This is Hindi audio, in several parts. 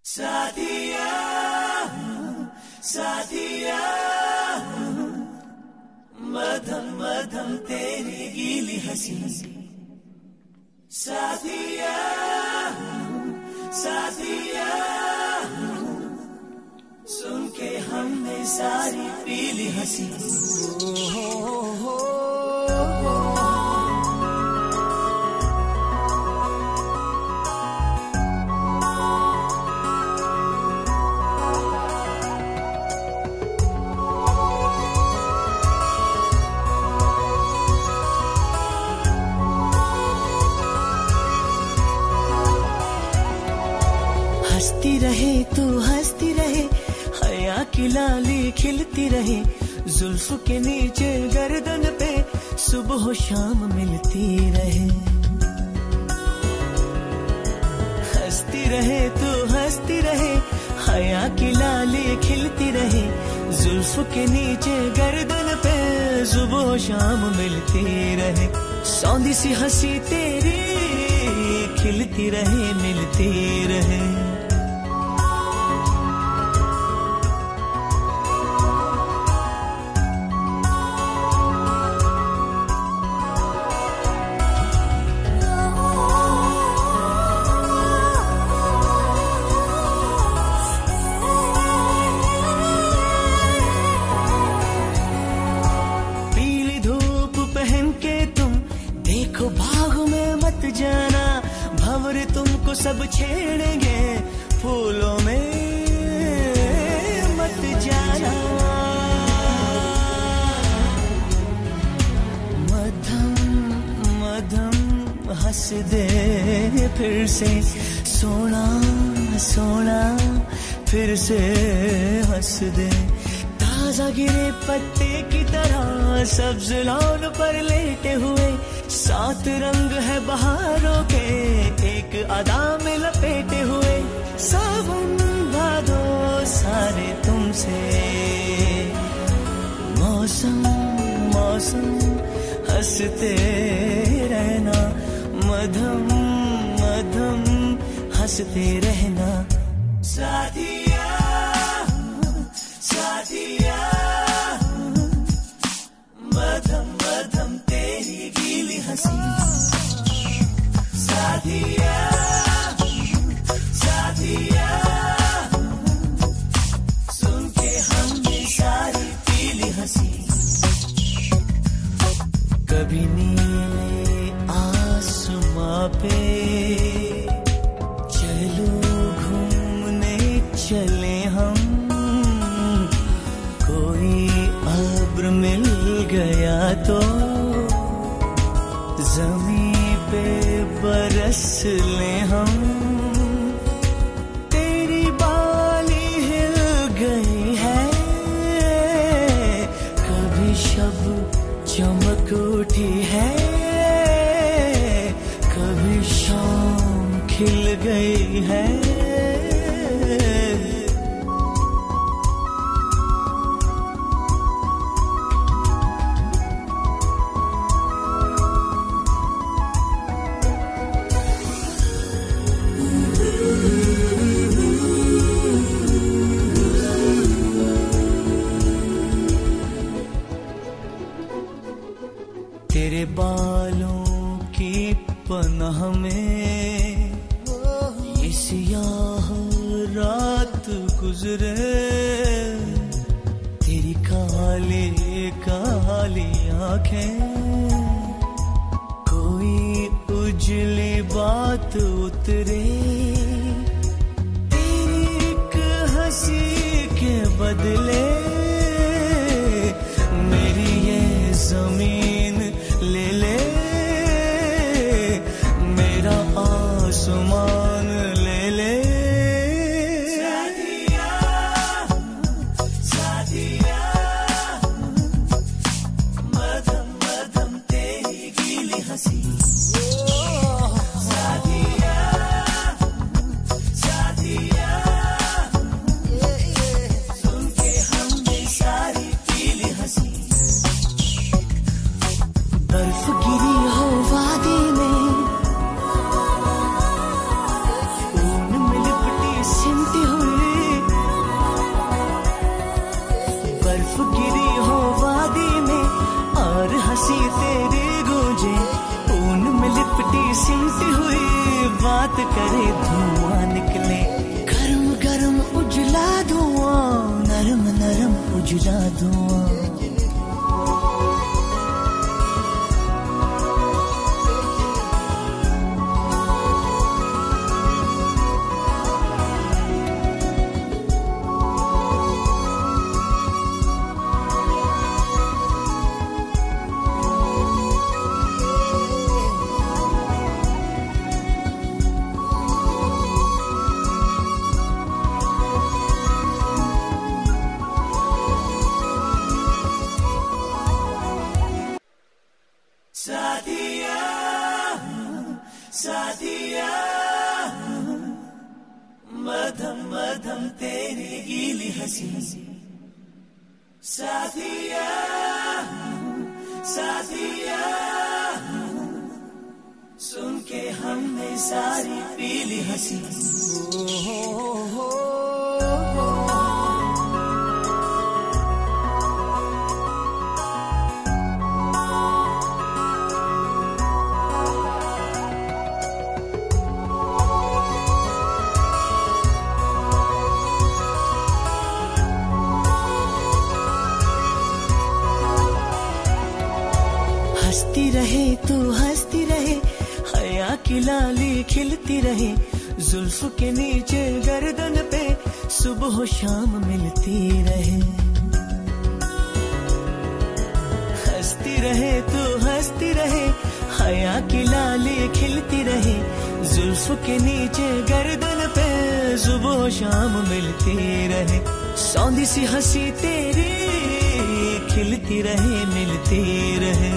साथिया साथिया मधम मधम तेरी गीली हंसी। साथिया साथिया सुन के हमने सारी पीली हंसी। हंसती रहे तू हंसती रहे, हया की लाली खिलती रहे, जुल्फ के नीचे गर्दन पे सुबह शाम मिलती रहे। हंसती रहे तू हंसती रहे, हया की लाली खिलती रहे, जुल्फ के नीचे गर्दन पे सुबह शाम मिलती रहे। सौंधी सी हंसी तेरी खिलती रहे मिलती रहे। देखो बाग में मत जाना, भंवर तुमको सब छेड़ेंगे, फूलों में मत जाना। मधम मधम हंस दे फिर से, सोना सोना फिर से हंस दे। ताजा गिरे पत्ते की तरह सब्ज लॉन पर लेटे हुए, सात रंग है बहारों के एक अदा में लपेटे हुए। सावन भादो सारे तुमसे, मौसम मौसम हंसते रहना, मधम मधम हंसते रहना। साथिया साथिया मधम मधम तेरी गीली हंसी। साथिया साथिया सुन के हमने सारी पीली हंसी। कभी नीले आसमां पे चलो घूमने चले हम, कोई अब्र मिल गया तो ज़मीं पे बरस ले हम। तेरी बाली हिल गई है, कभी शब चमक उठी है, कभी शाम खिल गई है। तेरे बालों की पनाह में ये सियाह रात गुजरे, तेरी काली काली आंखें कोई उजली बात उतरे, तेरी एक हंसी के बदले मेरी ये जमीन ले ले, मेरा आसमान ले ले। साथिया साथिया मधम मधम तेरी गीली हंसी। साथिया साथिया सुन के हम करे धुआं निकले, गरम गरम उजला धुआं, नरम नरम उजला धुआं। साथिया साथिया मधम मधम तेरी गीली हंसी, साथिया साथिया सुन के हमने सारी पीली हंसी। हंसती रहे तू हंसती रहे, हया की लाली खिलती रहे, जुल्फ के नीचे गर्दन पे सुबह शाम मिलती रहे। हंसती रहे तू हंसती रहे, हया की लाली खिलती रहे, जुल्फ के नीचे गर्दन पे सुबह शाम मिलती रहे। सौंधी सी हंसी तेरी खिलती रहे मिलती रहे।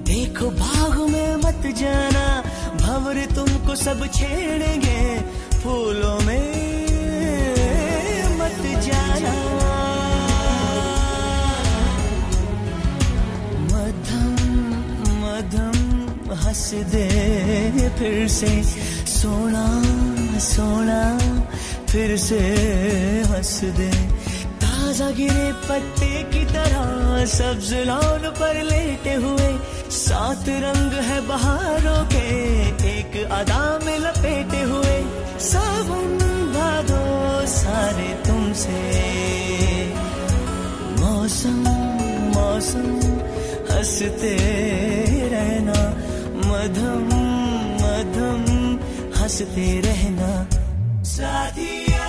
देखो भाग में मत जाना, भंवर तुमको सब छेड़ेंगे, फूलों में मत जाना। मधम मधम हंस दे फिर से, सोना सोना फिर से हंस दे। ताजा गिरे पत्ते की तरह सब्ज लॉन पर लेटे हुए, सात रंग है बहारों के एक अदा में लपेटे हुए। सावन भादो सारे तुमसे, मौसम मौसम हंसते रहना, मधम मधम हंसते रहना। साथिया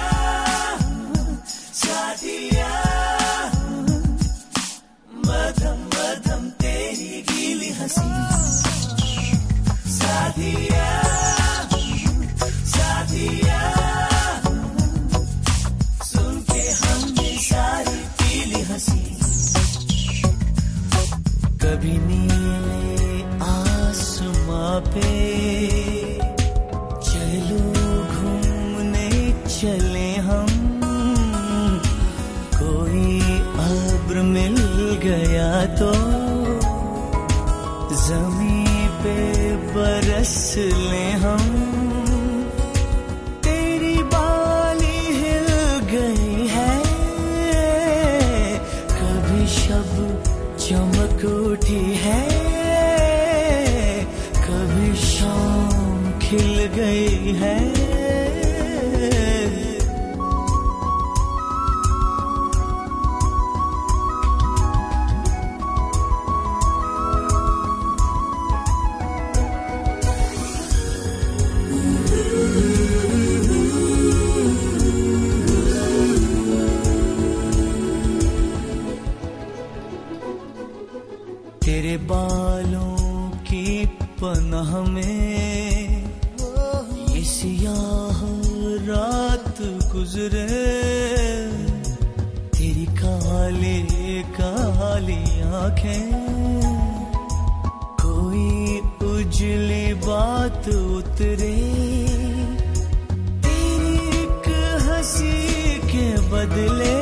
साथिया मधम मधम तेरी गीली हंसी, साथिया साथिया सुन के हमने सारी पीली हंसी। कभी नीले आसमां पे चलो घूमने चले हम, कोई अब्र मिल गया तो ज़मीं पे बरस ले हम। तेरी बाली हिल गई है, कभी शब चमक उठी है, कभी शाम खिल गई है। तेरे बालों की पनाह में ये सियाह रात गुजरे, तेरी काली काली आंखें कोई उजली बात उतरे, तेरी एक हंसी के बदले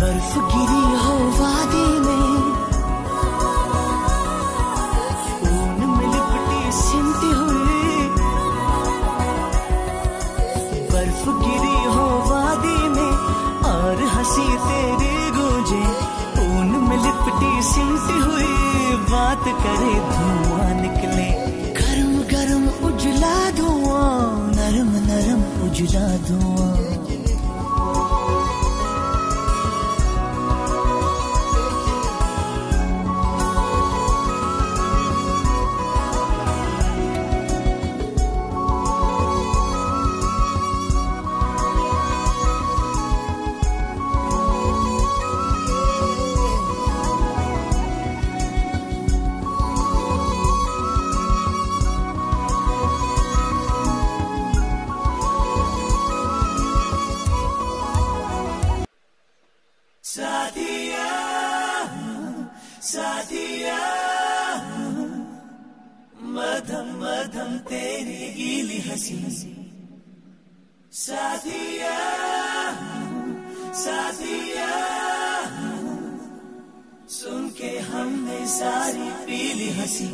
बर्फ गिरी हो वादी में, ऊन में लिपटी सिमटी हुई, बर्फ गिरी हो वादी में और हंसी तेरी गूंजे, ऊन में लिपटी सिमटी हुई बात करे धुआं निकले, गरम गरम उजला धुआं, नरम नरम उजला धुआं। साथिया साथिया मधम मधम तेरी गीली हंसी, साथिया साथिया सुन के हमने सारी पीली हंसी।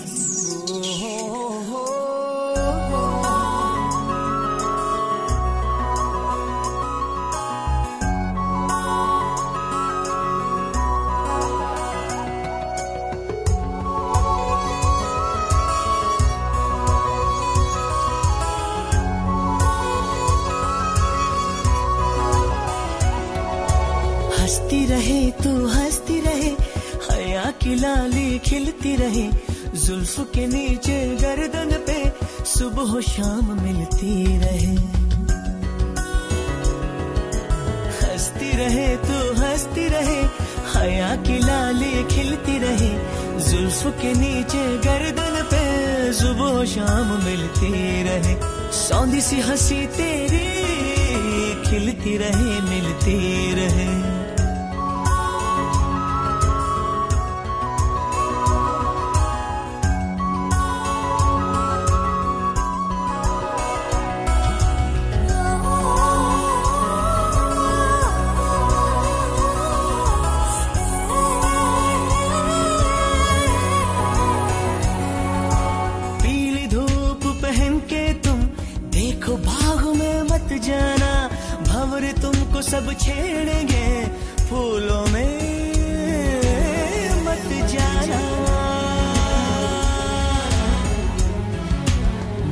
हंसती रहे तू हंसती रहे, हया की लाली खिलती रहे, जुल्फ के नीचे गर्दन पे सुबह शाम मिलती रहे। हंसती रहे तू हंसती रहे, हया की लाली खिलती रहे, जुल्फ के नीचे गर्दन पे सुबह शाम मिलती रहे। सौंधी सी हंसी तेरी खिलती रहे मिलती रहे। भाग में मत जाना, भंवर तुमको सब छेड़ेंगे, फूलों में मत जाना।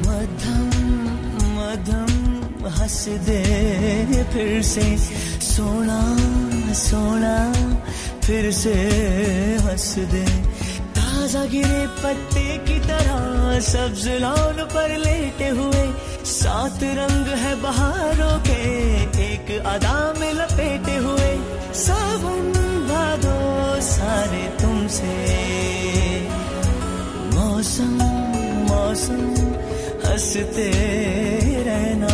मधम मधम हंस दे फिर से, सोना सोना फिर से हंस दे। ताजा गिरे पत्ते की तरह सब्ज लॉन पर लेटे हुए, सात रंग है बहारों के एक अदा में लपेटे हुए। सावन भादो सारे तुमसे, मौसम मौसम हंसते रहना,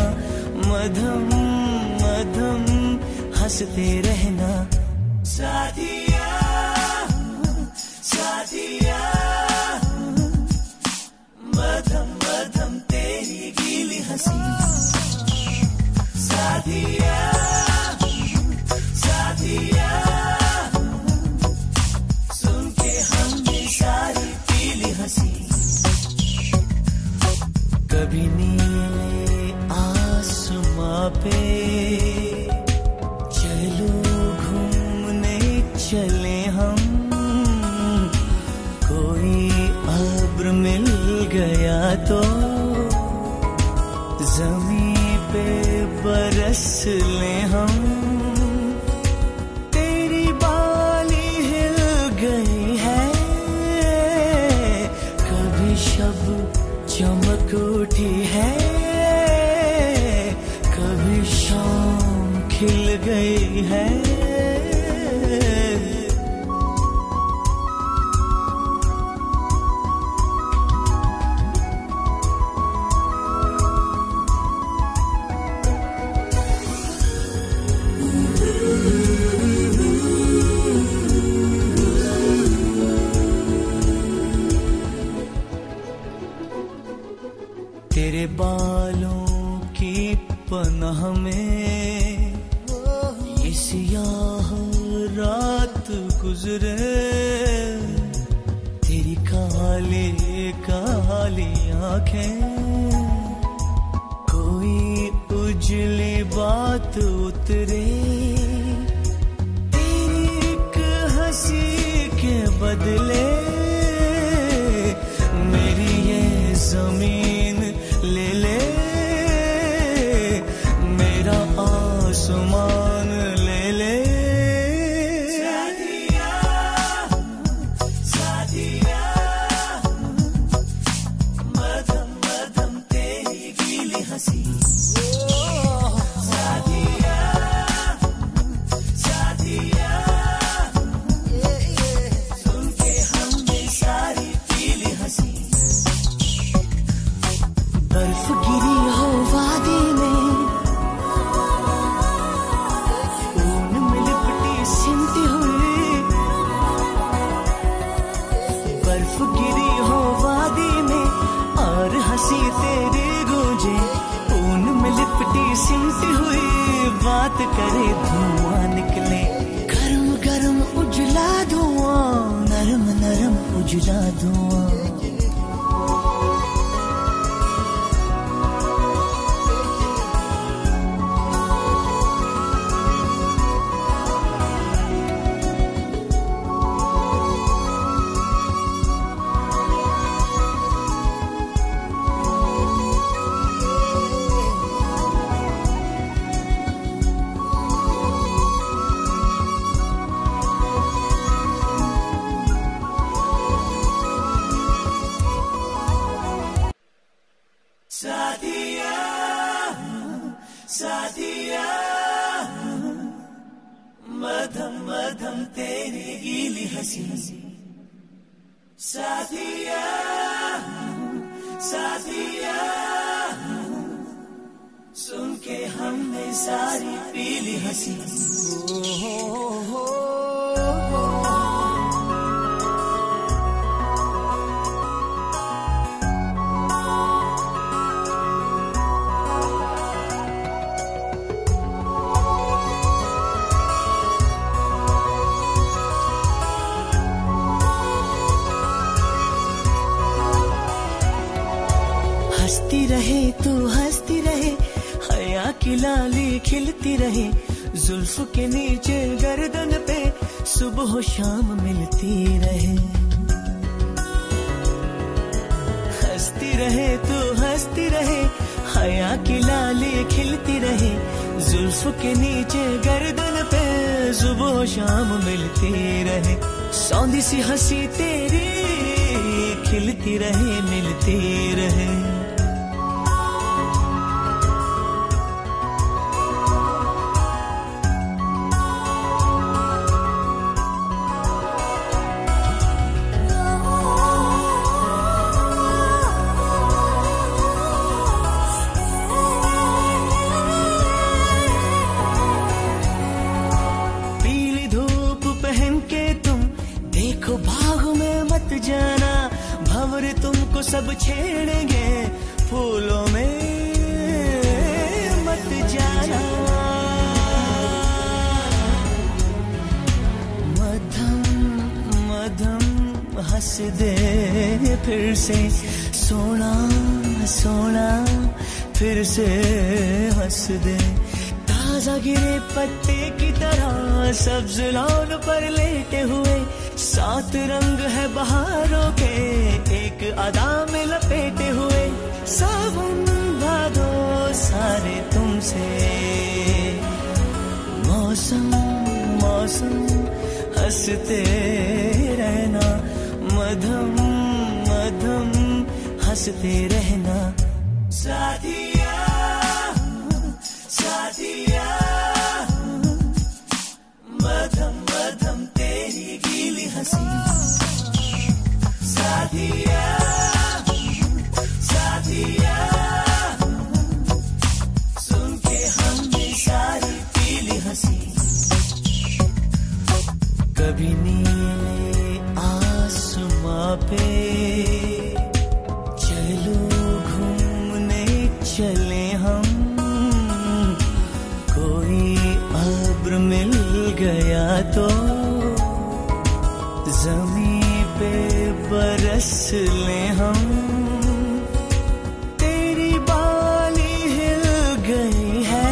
मधम मधम हंसते रहना। साथिया साथिया मधम मधम तेरी गीली हंसी, साथिया साथिया सुन के हमने सारी पीली हंसी। कभी नीले आसमां पे चलो घूमने चले हम, कोई अब्र मिल गया तो ज़मीं पे बरस ले हम। तेरी बाली हिल गई है, कभी शब चमक उठी है, कभी शाम खिल गई है। तेरे बालों की पनाह में ये सियाह गुजरे, तेरी काली काली आंखें, कोई उजली बात उतरे, तेरी एक हंसी के बदले मेरी ये जमीन ले ले, मेरा आसमान ले ले। बर्फ गिरी हो वादी में, ऊन में लिपटी सिमटी हुई, बर्फ गिरी हो वादी में और हंसी तेरी गूंजे, ऊन में लिपटी सिमटी हुई, बात करे धुआं निकले, गरम गरम उजला धुआं, नरम नरम उजला धुआं। साथिया साथिया, मधम मधम तेरी गीली हंसी, साथिया साथिया, सुन के हमने सारी पीली हंसी। हंसती रहे तू हंसती रहे, हया की लाली खिलती रहे, जुल्फ के नीचे गर्दन पे सुबह शाम मिलती रहे। हंसती रहे तू हंसती रहे, हया की लाली खिलती रहे, जुल्फ के नीचे गर्दन पे सुबह शाम मिलती रहे। सौंधी सी हंसी तेरी खिलती रहे मिलती रहे। देखो भाग में मत जाना, भंवर तुमको सब छेड़ेंगे, फूलों में मत जाना। मधम मधम हंस दे फिर से, सोना सोना फिर से हंस दे। ताजा गिरे पत्ते की तरह सब्ज लॉन पर लेटे हुए, सात रंग है बहारों के एक अदा में लपेटे हुए। सावन भादो सारे तुमसे, मौसम मौसम हंसते रहना, मधम मधम हंसते रहना। साथिया साथिया, मधम मधम तेरी गीली हंसी। साथिया साथिया, सुन के हमने सारी पीली हंसी। कभी नीले आसमां पे चलो घूमने चले हम, कोई अब्र मिल गया तो बरस ले हम। तेरी बाली हिल गई है,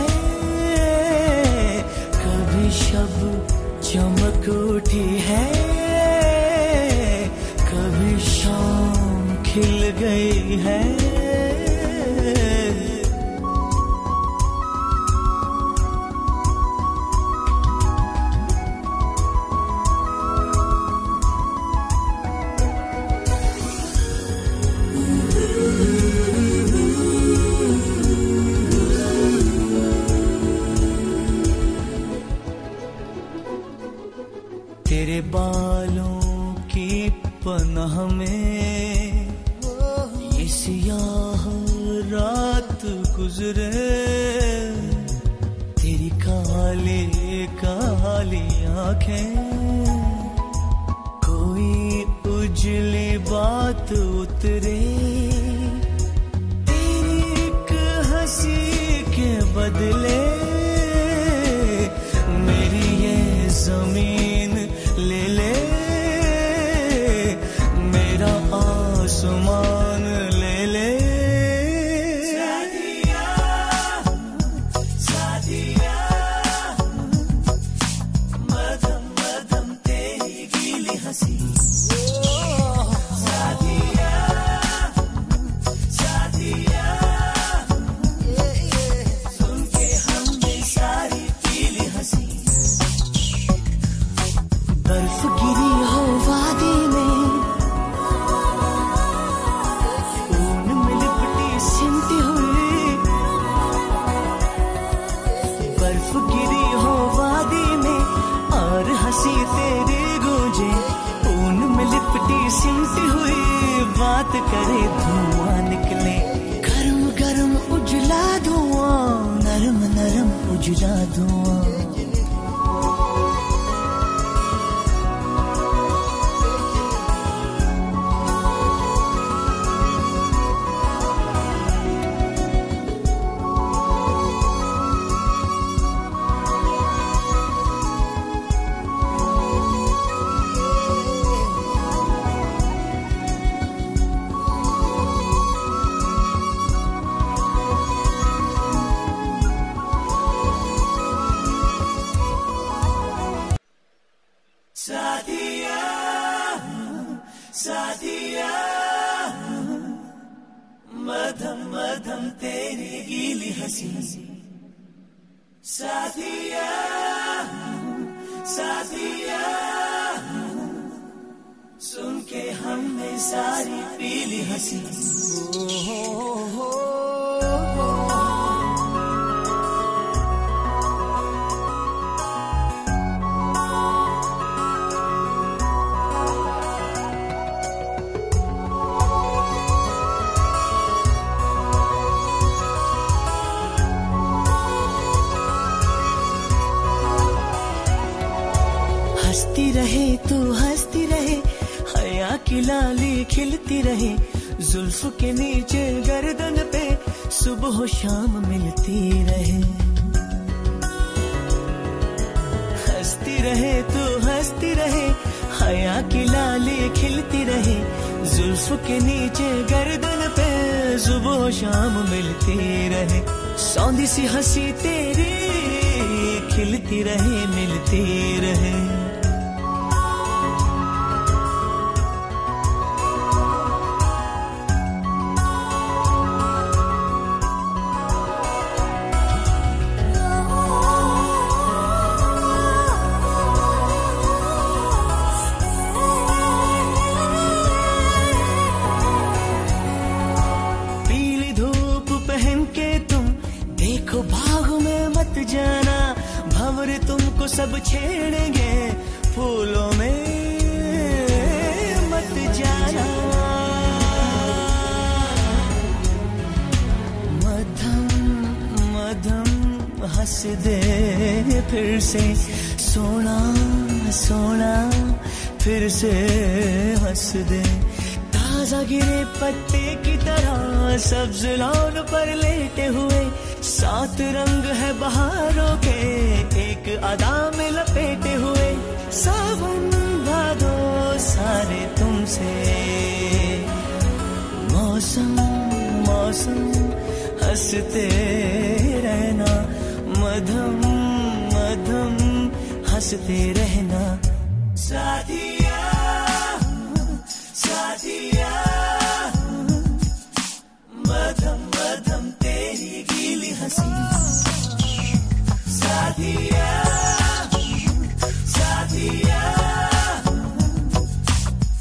कभी शब चमक उठी है, कभी शाम खिल गई है। तेरे बालों की पनाह में ये सियाह रात गुजरे, तेरी काली काली आंखें कोई उजली बात उतरे, तेरी एक हंसी के बदले मेरी ये जमीन ले ले, मेरा आसमान ले ले। सादिया सादिया मधम मधम तेरी गीली हंसी। सादिया सादिया सुन के हमने सारी पीली हंसी। बर्फ गिरी हो वादी में, ऊन में लिपटी सिमटी हुई। बर्फ गिरी हो वादी में और हंसी तेरी गूंजे, ऊन में लिपटी सिमटी हुई। बात करे धुआं निकले, गरम गरम उजला धुआं, नरम नरम उजला धुआं। सादिया सादिया मधम मधम तेरी गीली हंसी। सादिया सादिया सुन के हमने सारी पीली हंसी। हंसती रहे तू हंसती रहे, हया की लाली खिलती रहे, जुल्फ के नीचे गर्दन पे सुबह शाम मिलती रहे। हंसती रहे तू हंसती रहे, हया की लाली खिलती रहे, जुल्फ के नीचे गर्दन पे सुबह शाम मिलती रहे। सौंधी सी हंसी तेरी खिलती रहे मिलती रहे। देखो भाग में मत जाना, भंवर तुमको सब छेड़ेंगे, फूलों में मत जाना। मधम मधम हंस दे फिर से, सोना सोना फिर से हंस दे। ताजा गिरे पत्ते की तरह सब्ज लॉन पर लेटे हुए, सात रंग है बहारों के एक अदा में लपेटे हुए। सावन भादो सारे तुमसे हंसते रहना, मधम मधम हंसते रहना। साथिया साथिया मधम मधम तेरी गीली हंसी। साथिया साथिया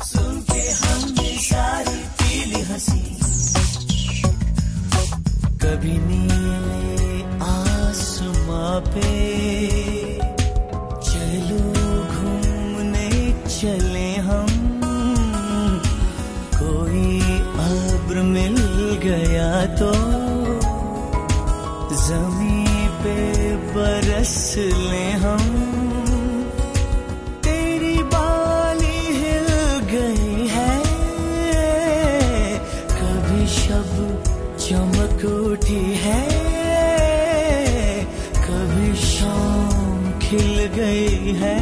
सुन के हमने सारी पीली हंसी। कभी नीले आसमां पे चलो घूमने चले हम, कोई अब्र मिल गया तो ज़मीं पे बरस ले हम। तेरी बाली हिल गई है, कभी शब चमक उठी है, कभी शाम खिल गई है।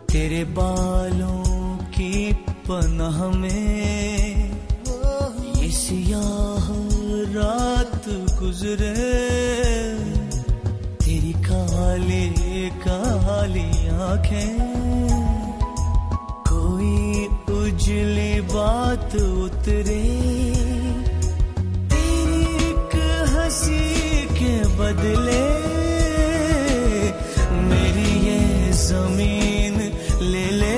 तेरे बालों की पनाह में ये सियाह रात गुजरे, तेरी काली काली आंखें कोई उजली बात उतरे, तेरी एक हंसी के बदले मेरी ये जमीन ले ले,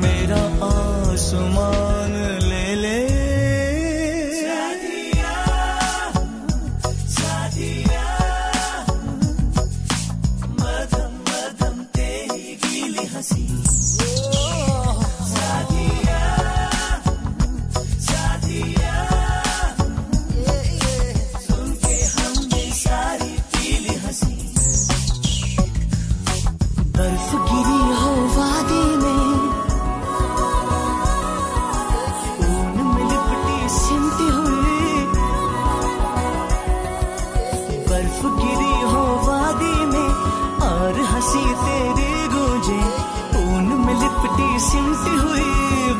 मेरा आसमान ले ले। साथिया साथिया मधम मधम तेरी गीली हंसी। साथिया साथिया सुन के हमने सारी पीली हंसी। बर्फ गिरी हो वादी में, ऊन में लिपटी सिमटी हुई। बर्फ गिरी हो वादी में और हंसी तेरी गूंजे, ऊन में लिपटी सिमटी हुई।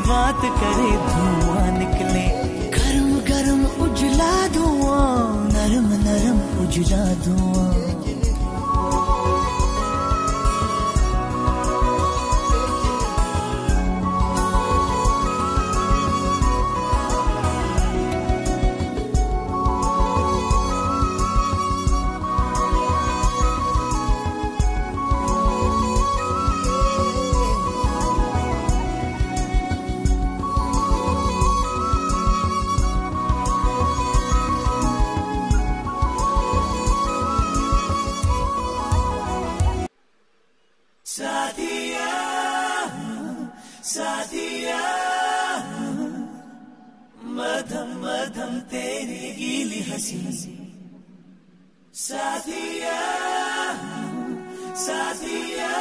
बात करे धुआं निकले, गरम गरम उजला धुआं, नरम नरम उजला धुआं। साथिया साथिया मधम मधम तेरी गीली हंसी। साथिया साथिया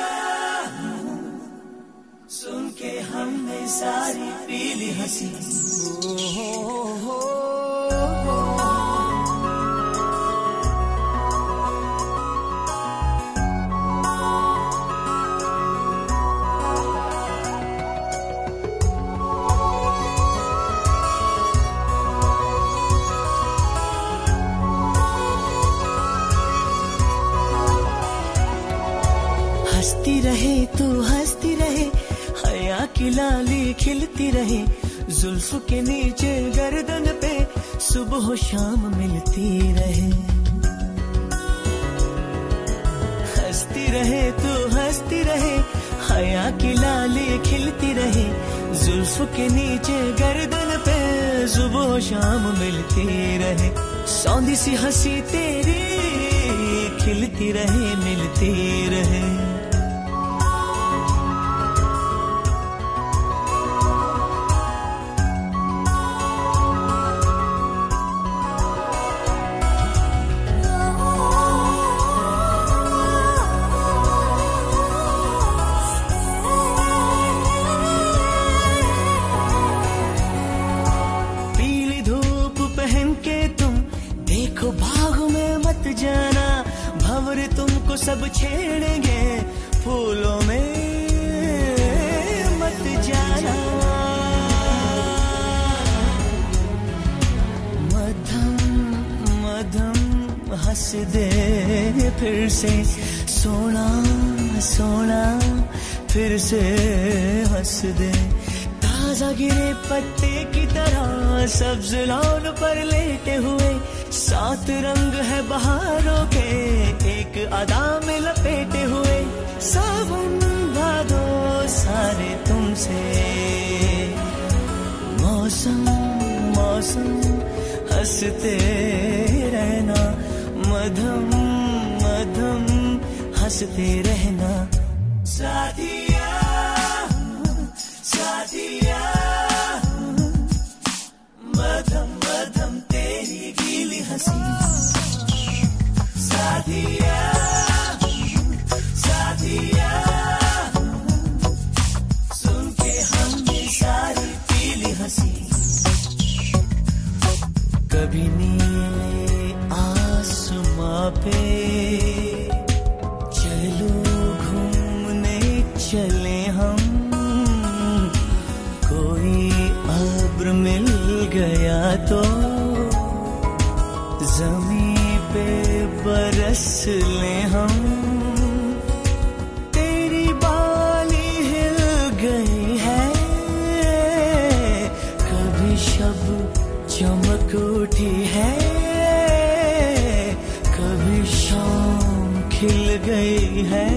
सुन के हमने सारी पीली हंसी। हंसती रहे तू हंसती रहे, हया की लाली खिलती रहे, जुल्फ के नीचे गर्दन पे सुबह शाम मिलती रहे। हंसती रहे तू हंसती रहे, हया की लाली खिलती रहे, जुल्फ के नीचे गर्दन पे सुबह शाम मिलती रहे। सौंधी सी हंसी तेरी खिलती रहे मिलती रहे। सब छेड़ेंगे फूलों में मत जाना। मध्यम मध्यम हंस दे फिर से, सोना सोना फिर से हंस दे। ताजा गिरे पत्ते की तरह सब्ज लॉन पर लेटे हुए, सात रंग है बहारों के एक अदा में लपेटे हुए। सावन भादो सारे तुमसे, मौसम मौसम हंसते रहना। मधम मधम हंसते रहना। साथिया साथिया, मधम मधम तेरी गीली हंसी। साथिया साथिया, सुन के हमने सारी पीली हंसी। कभी नीले आसमां पे चलो घूमने चले हम, कोई अब्र मिल गया तो ज़मीं पे बरस ले हम। तेरी बाली हिल गई है, कभी शब चमक उठी है, कभी शाम खिल गई है।